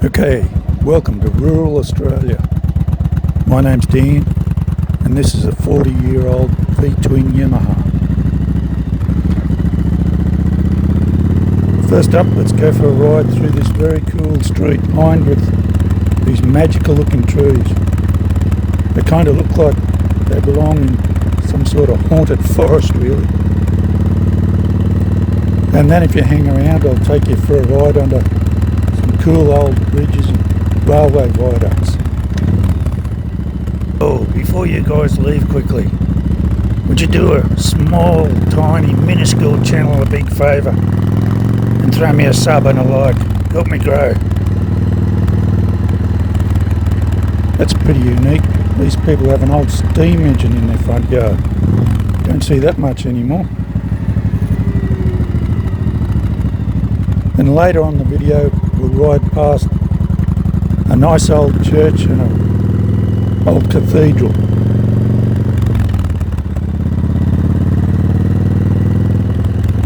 Okay, welcome to rural Australia. My name's Dan and this is a 40-year-old V-twin Yamaha. First up, let's go for a ride through this very cool street lined with these magical looking trees. They kind of look like they belong in some sort of haunted forest really. And then if you hang around, I'll take you for a ride under some cool old bridges and railway viaducts. Oh, before you guys leave quickly, would you do a small, tiny, minuscule channel a big favour and throw me a sub and a like? Help me grow. That's pretty unique. These people have an old steam engine in their front yard. Don't see that much anymore. And later on in the video we'll ride past a nice old church and an old cathedral.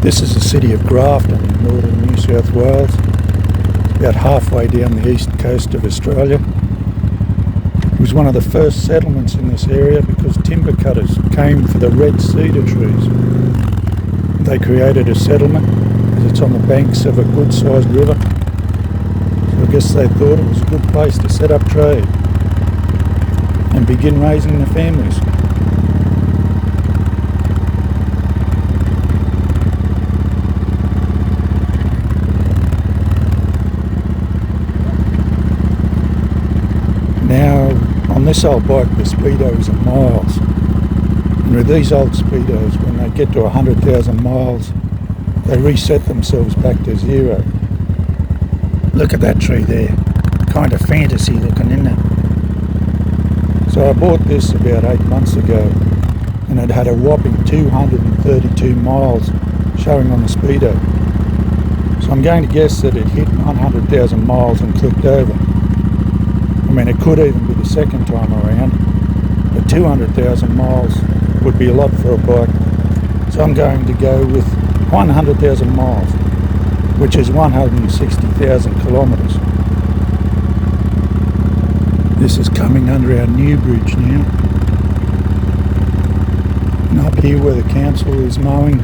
This is the city of Grafton in northern New South Wales. It's about halfway down the east coast of Australia. It was one of the first settlements in this area because timber cutters came for the red cedar trees. They created a settlement as it's on the banks of a good sized river. So I guess they thought it was a good place to set up trade and begin raising the families. Now, on this old bike, the speedos are miles. And with these old speedos, when they get to 100,000 miles, they reset themselves back to zero. Look at that tree there. Kind of fantasy looking, isn't it? So I bought this about 8 months ago, and it had a whopping 232 miles showing on the speedo. So I'm going to guess that it hit 100,000 miles and clicked over. I mean, it could even be the second time around, but 200,000 miles would be a lot for a bike. So I'm going to go with 100,000 miles, which is 160,000 kilometres. This is coming under our new bridge now. And up here where the council is mowing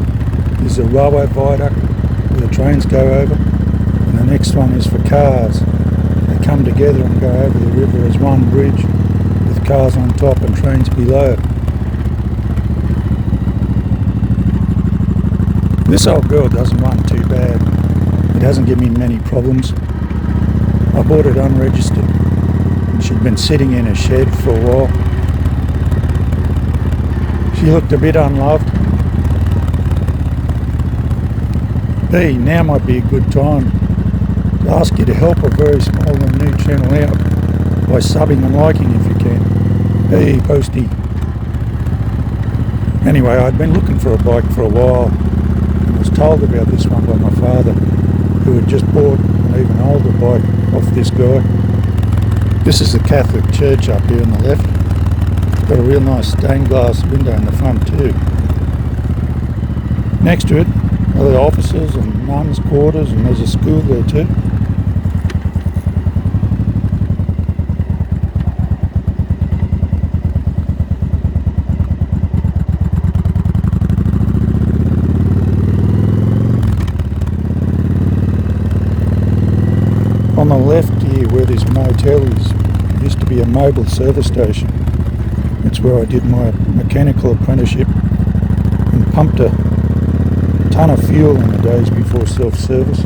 is a railway viaduct where the trains go over, and the next one is for cars. They come together and go over the river as one bridge with cars on top and trains below. This old girl doesn't run too bad. It hasn't given me many problems. I bought it unregistered and she'd been sitting in a shed for a while. She looked a bit unloved. Hey, now might be a good time to ask you to help a very small and new channel out by subbing and liking if you can. Hey, postie. Anyway, I'd been looking for a bike for a while and was told about this one by my father, who had just bought an even older bike off this guy. This is the Catholic church up here on the left. It's got a real nice stained glass window in the front too. Next to it are the officers and nuns' quarters, and there's a school there too. On the left here where this motel is, used to be a mobile service station. It's where I did my mechanical apprenticeship and pumped a ton of fuel in the days before self-service.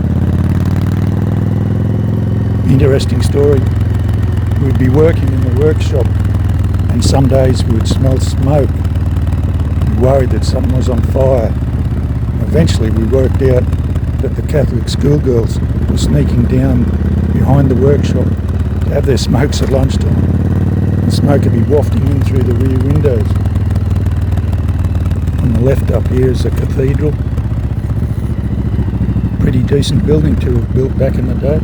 Interesting story. We'd be working in the workshop and some days we would smell smoke and worried that something was on fire. Eventually we worked out that the Catholic schoolgirls were sneaking down behind the workshop to have their smokes at lunchtime. The smoke would be wafting in through the rear windows. On the left up here is a cathedral. Pretty decent building to have built back in the day.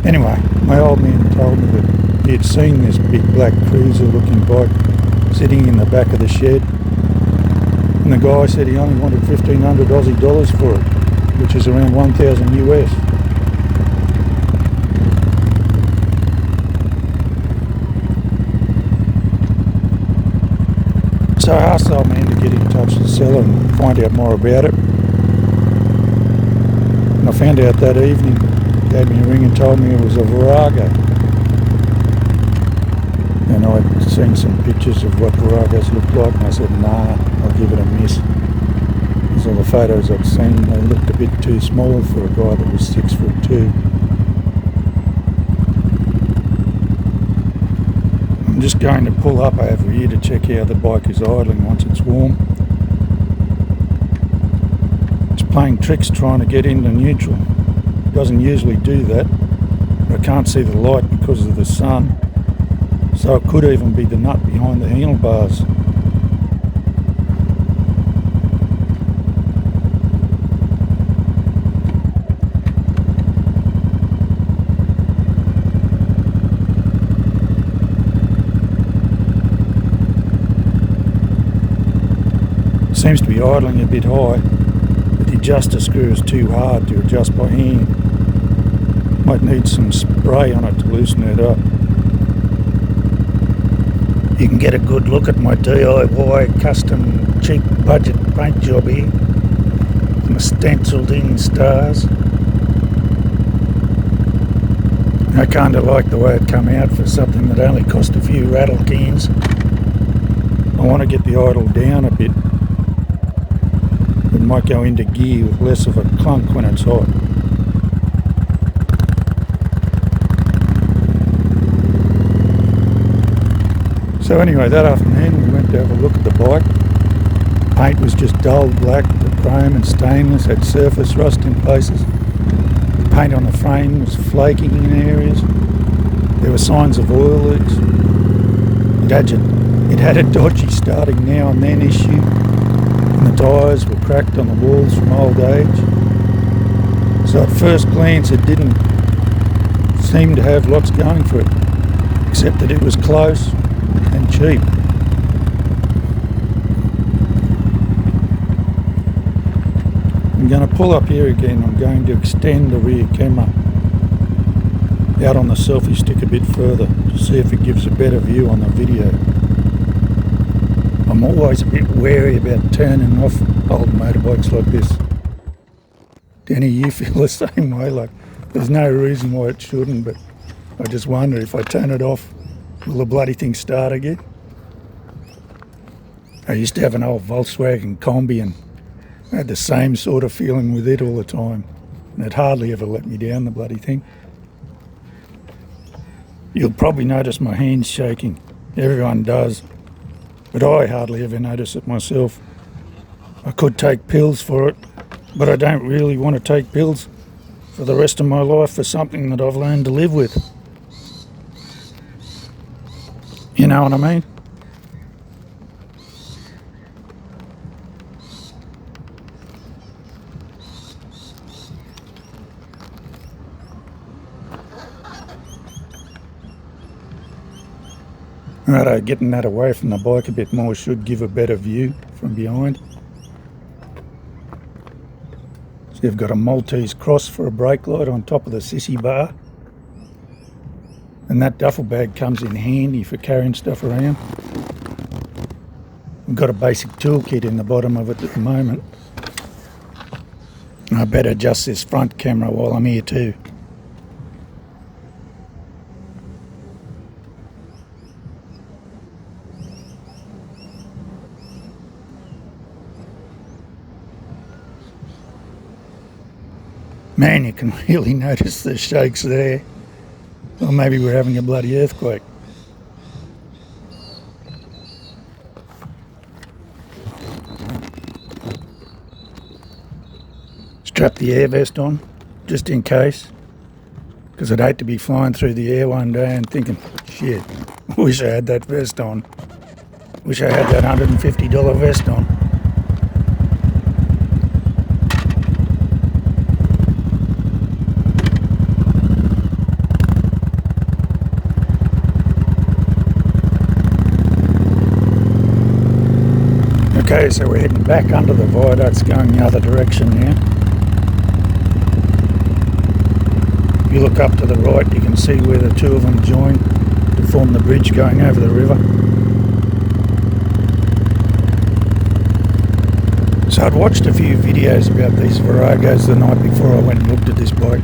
Anyway, my old man told me that he had seen this big black cruiser looking bike sitting in the back of the shed, and the guy said he only wanted 1,500 Aussie dollars for it. which is around 1,000 US. So I asked the old man to get in touch with the seller and find out more about it. And I found out that evening, he gave me a ring and told me it was a Virago. And I'd seen some pictures of what Viragos looked like, and I said, nah, I'll give it a miss. Because all the photos I'd seen, they looked a bit too small for a guy that was 6'2". I'm just going to pull up over here to check how the bike is idling once it's warm. It's playing tricks trying to get into neutral. It doesn't usually do that. But I can't see the light because of the sun. So it could even be the nut behind the handlebars. Seems to be idling a bit high, but the adjuster screw is too hard to adjust by hand. Might need some spray on it to loosen it up. You can get a good look at my DIY custom cheap budget paint job here. My stenciled in stars. I kind of like the way it come out for something that only cost a few rattle cans. I want to get the idle down a bit. It might go into gear with less of a clunk when it's hot. So anyway, that afternoon we went to have a look at the bike. Paint was just dull black, the chrome and stainless had surface rust in places. The paint on the frame was flaking in areas. There were signs of oil leaks. It had a dodgy starting now and then issue, and the tyres were cracked on the walls from old age. So at first glance it didn't seem to have lots going for it, except that it was close and cheap. I'm going to pull up here again. I'm going to extend the rear camera out on the selfie stick a bit further to see if it gives a better view on the video. I'm always a bit wary about turning off old motorbikes like this. Danny, you feel the same way? Like, there's no reason why it shouldn't, but I just wonder if I turn it off, will the bloody thing start again? I used to have an old Volkswagen Combi and I had the same sort of feeling with it all the time. And it hardly ever let me down, the bloody thing. You'll probably notice my hands shaking. Everyone does. But I hardly ever notice it myself. I could take pills for it, but I don't really want to take pills for the rest of my life for something that I've learned to live with. You know what I mean? Righto, getting that away from the bike a bit more should give a better view from behind. So you've got a Maltese cross for a brake light on top of the sissy bar. And that duffel bag comes in handy for carrying stuff around. We've got a basic toolkit in the bottom of it at the moment. I better adjust this front camera while I'm here too. Man, you can really notice the shakes there. Or maybe we're having a bloody earthquake. Strap the air vest on, just in case. Because I'd hate to be flying through the air one day and thinking, shit, wish I had that vest on. Wish I had that $150 vest on. Okay, so we're heading back under the viaducts, going the other direction now. If you look up to the right, you can see where the two of them join to form the bridge going over the river. So I'd watched a few videos about these Viragos the night before I went and looked at this bike,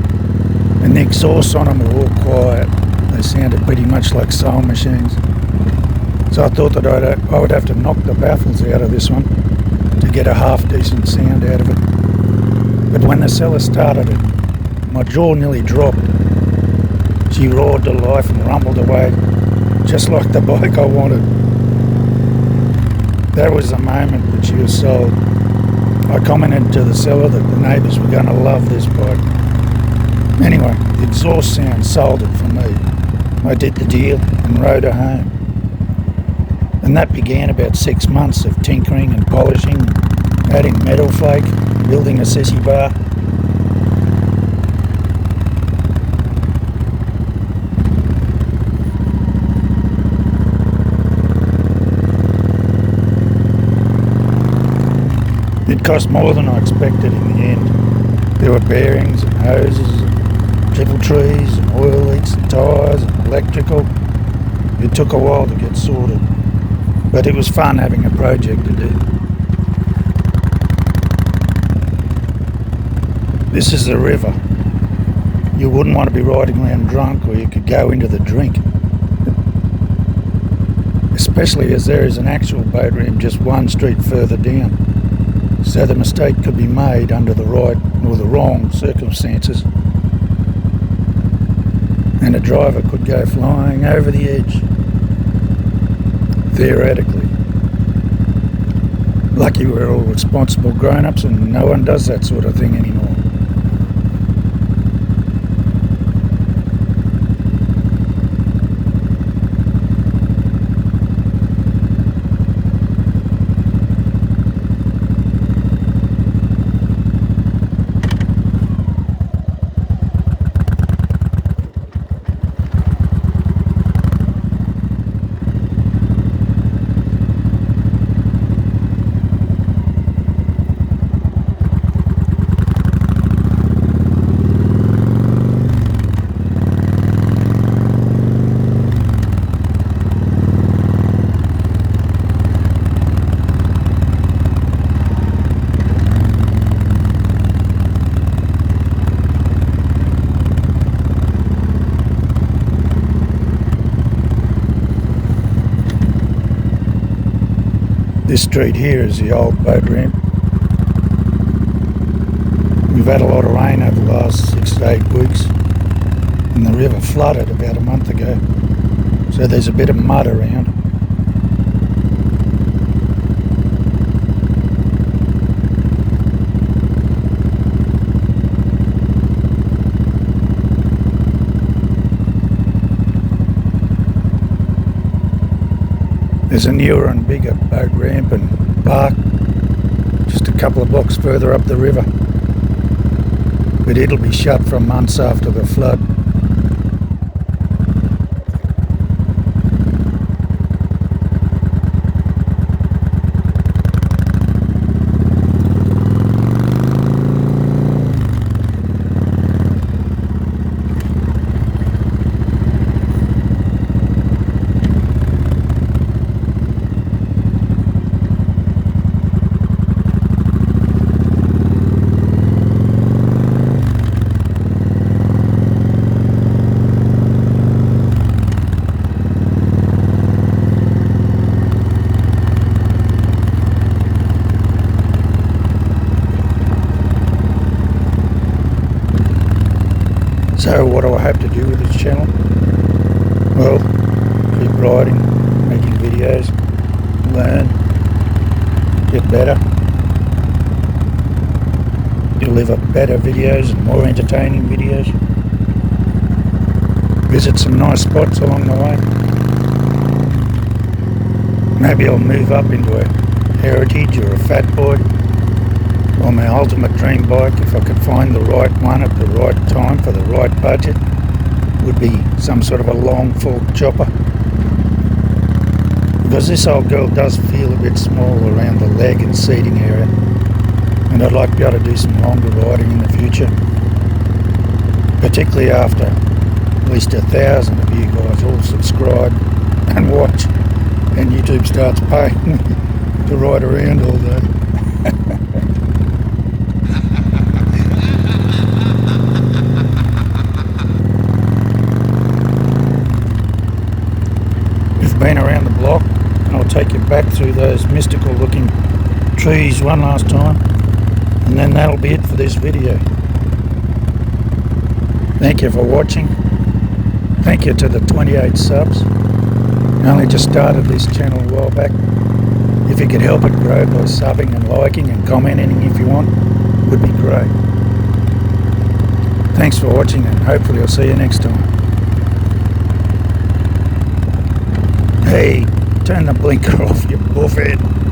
and the exhausts on them were all quiet. They sounded pretty much like soul machines. So I thought that I would have to knock the baffles out of this one to get a half decent sound out of it. But when the seller started it, my jaw nearly dropped. She roared to life and rumbled away, just like the bike I wanted. That was the moment that she was sold. I commented to the seller that the neighbours were going to love this bike. Anyway, the exhaust sound sold it for me. I did the deal and rode her home. And that began about 6 months of tinkering and polishing, adding metal flake, building a sissy bar. It cost more than I expected in the end. There were bearings and hoses, and triple trees and oil leaks and tyres and electrical. It took a while to get sorted, but it was fun having a project to do. This is the river. You wouldn't want to be riding around drunk, or you could go into the drink. Especially as there is an actual boat ramp just one street further down. So the mistake could be made under the right or the wrong circumstances, and a driver could go flying over the edge, theoretically. Lucky we're all responsible grown-ups and no one does that sort of thing anymore. This street here is the old boat ramp. We've had a lot of rain over the last 6 to 8 weeks, and the river flooded about a month ago, so there's a bit of mud around. There's a newer and bigger boat ramp and park just a couple of blocks further up the river, but it'll be shut for months after the flood. So what do I have to do with this channel? Well, keep riding, making videos, learn, get better, deliver better videos and more entertaining videos, visit some nice spots along the way. Maybe I'll move up into a Heritage or a Fat Boy, or my ultimate dream bike, if I could find the right one at the right time for the right budget, would be some sort of a long fork chopper. Because this old girl does feel a bit small around the leg and seating area, and I'd like to be able to do some longer riding in the future. particularly after at least 1,000 of you guys all subscribe and watch, and YouTube starts paying me to ride around all day. We've been around the block, and I'll take you back through those mystical looking trees one last time, and then that'll be it for this video. Thank you for watching. Thank you to the 28 subs. I only just started this channel a while back. If you could help it grow by subbing and liking and commenting if you want, would be great. Thanks for watching, and hopefully I'll see you next time. Hey, turn the blinker off, you buffhead.